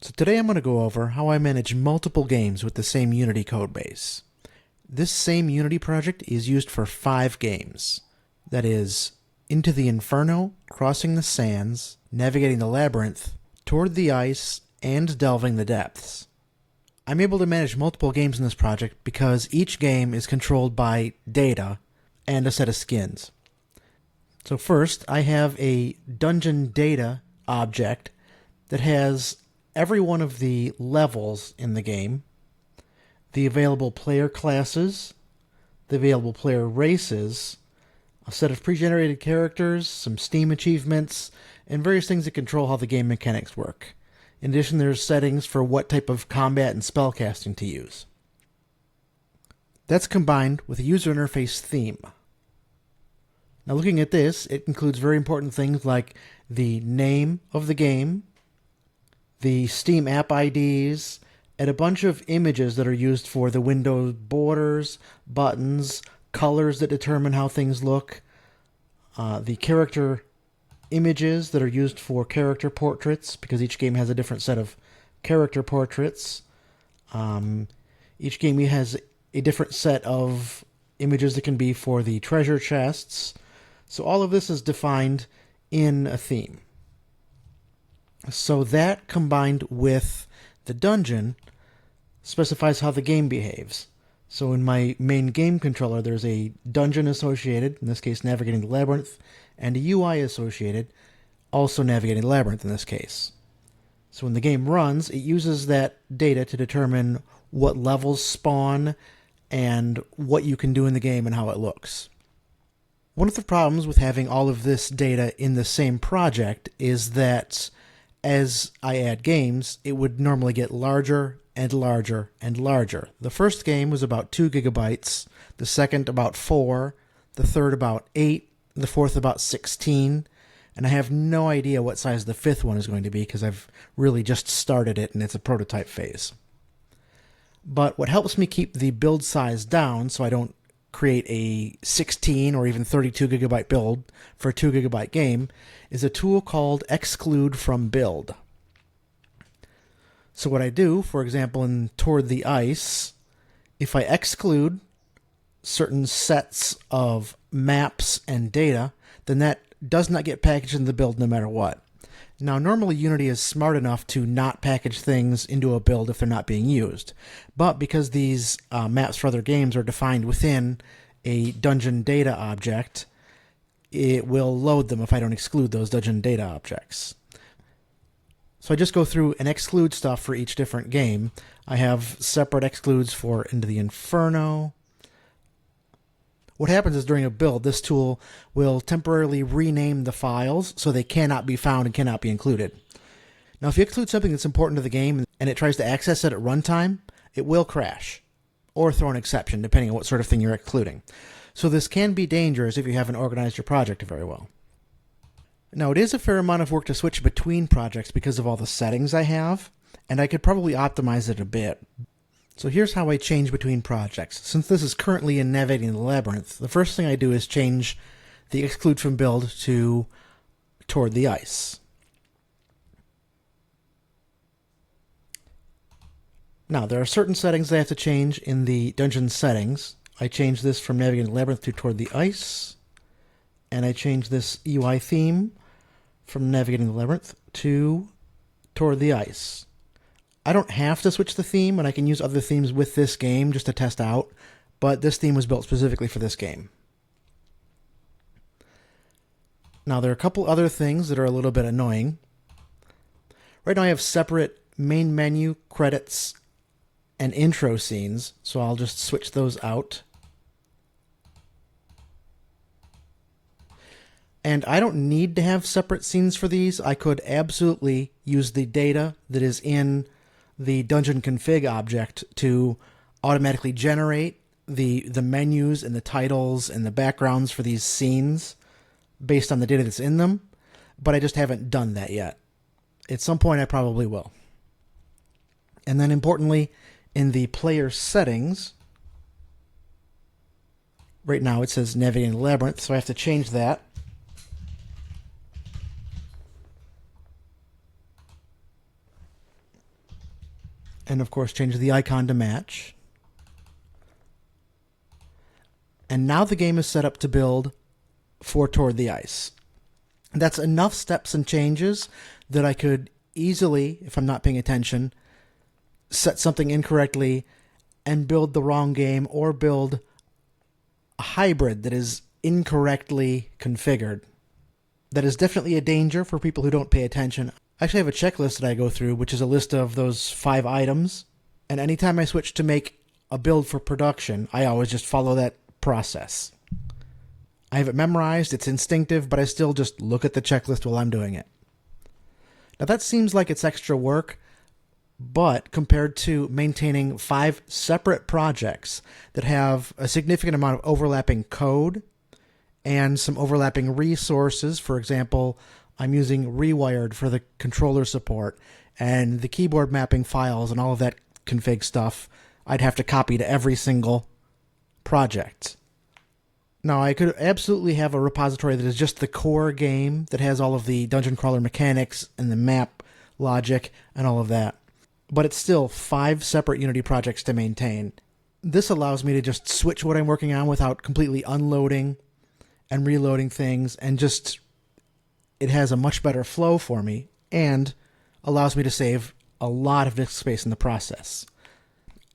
So today I'm going to go over how I manage multiple games with the same Unity codebase. This same Unity project is used for 5 games. That is, Into the Inferno, Crossing the Sands, Navigating the Labyrinth, Toward the Ice, and Delving the Depths. I'm able to manage multiple games in this project because each game is controlled by data and a set of skins. So first, I have a dungeon data object that has every one of the levels in the game, the available player classes, the available player races, a set of pre-generated characters, some Steam achievements, and various things that control how the game mechanics work. In addition, there's settings for what type of combat and spellcasting to use. That's combined with a user interface theme. Now looking at this, it includes very important things like the name of the game, the Steam app IDs, and a bunch of images that are used for the window borders, buttons, colors that determine how things look, the character images that are used for character portraits, because each game has a different set of character portraits. Each game has a different set of images that can be for the treasure chests. So all of this is defined in a theme. So that, combined with the dungeon, specifies how the game behaves. So in my main game controller, there's a dungeon associated, in this case Navigating the Labyrinth, and a UI associated, also Navigating the Labyrinth in this case. So when the game runs, it uses that data to determine what levels spawn and what you can do in the game and how it looks. One of the problems with having all of this data in the same project is that as I add games, it would normally get larger and larger and larger. The first game was about 2 gigabytes, the second about 4, the third about 8, the fourth about 16, and I have no idea what size the fifth one is going to be because I've really just started it and it's a prototype phase. But what helps me keep the build size down so I don't create a 16 or even 32 gigabyte build for a 2 gigabyte game is a tool called Exclude From Build. So what I do, for example, in Toward the Ice, if I exclude certain sets of maps and data, then that does not get packaged in the build no matter what. Now, normally Unity is smart enough to not package things into a build if they're not being used. But because these maps for other games are defined within a dungeon data object, it will load them if I don't exclude those dungeon data objects. So I just go through and exclude stuff for each different game. I have separate excludes for Into the Inferno. What happens is during a build, this tool will temporarily rename the files so they cannot be found and cannot be included. Now, if you exclude something that's important to the game and it tries to access it at runtime, it will crash or throw an exception, depending on what sort of thing you're excluding. So this can be dangerous if you haven't organized your project very well. Now, it is a fair amount of work to switch between projects because of all the settings I have, and I could probably optimize it a bit. So here's how I change between projects. Since this is currently in Navigating the Labyrinth, the first thing I do is change the Exclude From Build to Toward the Ice. Now, there are certain settings I have to change in the dungeon settings. I change this from Navigating the Labyrinth to Toward the Ice, and I change this UI theme from Navigating the Labyrinth to Toward the Ice. I don't have to switch the theme, and I can use other themes with this game just to test out, but this theme was built specifically for this game. Now, there are a couple other things that are a little bit annoying. Right now I have separate main menu, credits, and intro scenes, so I'll just switch those out. And I don't need to have separate scenes for these. I could absolutely use the data that is in the dungeon config object to automatically generate the menus and the titles and the backgrounds for these scenes based on the data that's in them, but I just haven't done that yet. At some point I probably will. And then importantly, in the player settings, right now it says Navigating the Labyrinth, so I have to change that. And of course, change the icon to match. And now the game is set up to build for Toward the Ice. That's enough steps and changes that I could easily, if I'm not paying attention, set something incorrectly and build the wrong game, or build a hybrid that is incorrectly configured. That is definitely a danger for people who don't pay attention. I actually have a checklist that I go through, which is a list of those 5 items. And anytime I switch to make a build for production, I always just follow that process. I have it memorized, it's instinctive, but I still just look at the checklist while I'm doing it. Now that seems like it's extra work, but compared to maintaining 5 separate projects that have a significant amount of overlapping code and some overlapping resources, for example, I'm using Rewired for the controller support, and the keyboard mapping files and all of that config stuff I'd have to copy to every single project. Now, I could absolutely have a repository that is just the core game that has all of the dungeon crawler mechanics and the map logic and all of that. But it's still 5 separate Unity projects to maintain. This allows me to just switch what I'm working on without completely unloading and reloading things, and just it has a much better flow for me and allows me to save a lot of disk space in the process.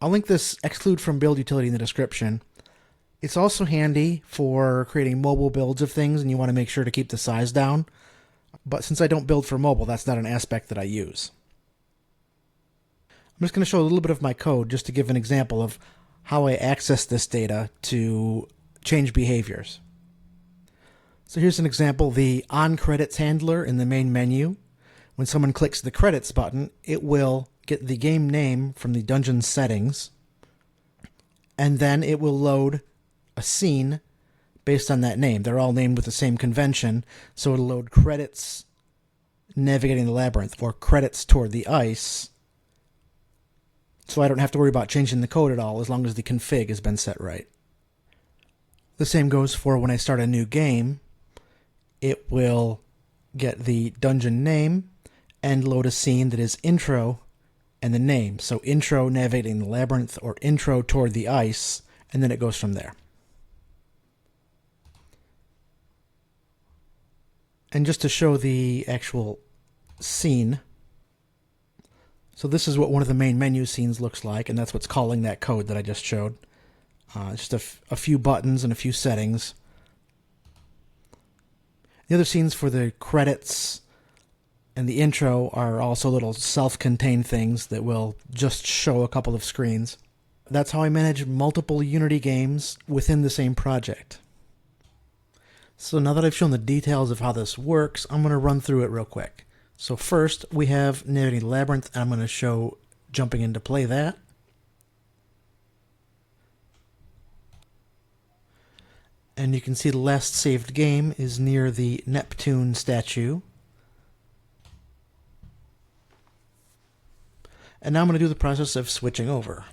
I'll link this Exclude From Build utility in the description. It's also handy for creating mobile builds of things and you want to make sure to keep the size down. But since I don't build for mobile, that's not an aspect that I use. I'm just going to show a little bit of my code just to give an example of how I access this data to change behaviors. So here's an example, the On Credits handler in the main menu. When someone clicks the Credits button, it will get the game name from the dungeon settings, and then it will load a scene based on that name. They're all named with the same convention, so it'll load Credits Navigating the Labyrinth or Credits Toward the Ice, so I don't have to worry about changing the code at all as long as the config has been set right. The same goes for when I start a new game. It will get the dungeon name and load a scene that is intro and the name. So intro Navigating the Labyrinth or intro Toward the Ice, and then it goes from there. And just to show the actual scene, so this is what one of the main menu scenes looks like, and that's what's calling that code that I just showed. Just a few buttons and a few settings. The other scenes for the credits and the intro are also little self-contained things that will just show a couple of screens. That's how I manage multiple Unity games within the same project. So now that I've shown the details of how this works, I'm going to run through it real quick. So first, we have Navigating the Labyrinth, and I'm going to show jumping in to play that. And you can see the last saved game is near the Neptune statue. And now I'm going to do the process of switching over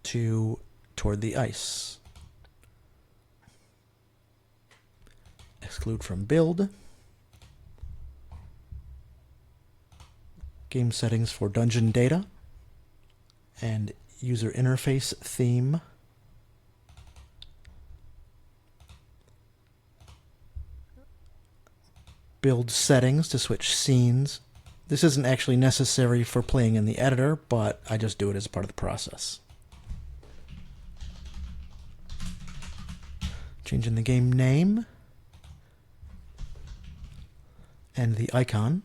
to Toward the Ice. Exclude from Build. Game settings for dungeon data. And user interface theme. Build settings to switch scenes. This isn't actually necessary for playing in the editor, but I just do it as a part of the process. Changing the game name and the icon.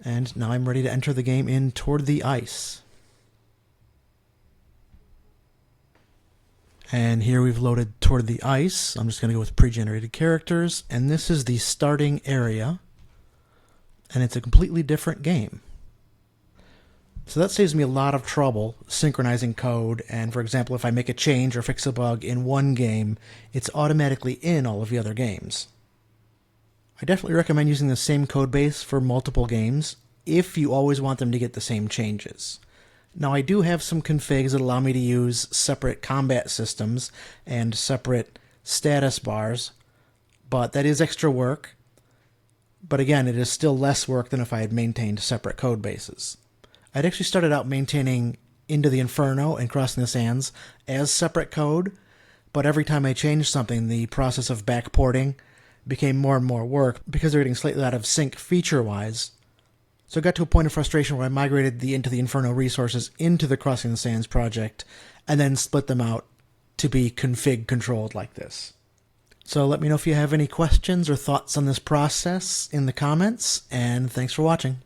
And now I'm ready to enter the game in Toward the Ice. And here we've loaded Toward the Ice. I'm just going to go with pre-generated characters. And this is the starting area. And it's a completely different game. So that saves me a lot of trouble synchronizing code. And for example, if I make a change or fix a bug in one game, it's automatically in all of the other games. I definitely recommend using the same code base for multiple games if you always want them to get the same changes. Now, I do have some configs that allow me to use separate combat systems and separate status bars, but that is extra work. But again, it is still less work than if I had maintained separate code bases. I'd actually started out maintaining Into the Inferno and Crossing the Sands as separate code, but every time I changed something, the process of backporting became more and more work because they're getting slightly out of sync feature-wise. So I got to a point of frustration where I migrated the Into the Inferno resources into the Crossing the Sands project and then split them out to be config controlled like this. So let me know if you have any questions or thoughts on this process in the comments, and thanks for watching.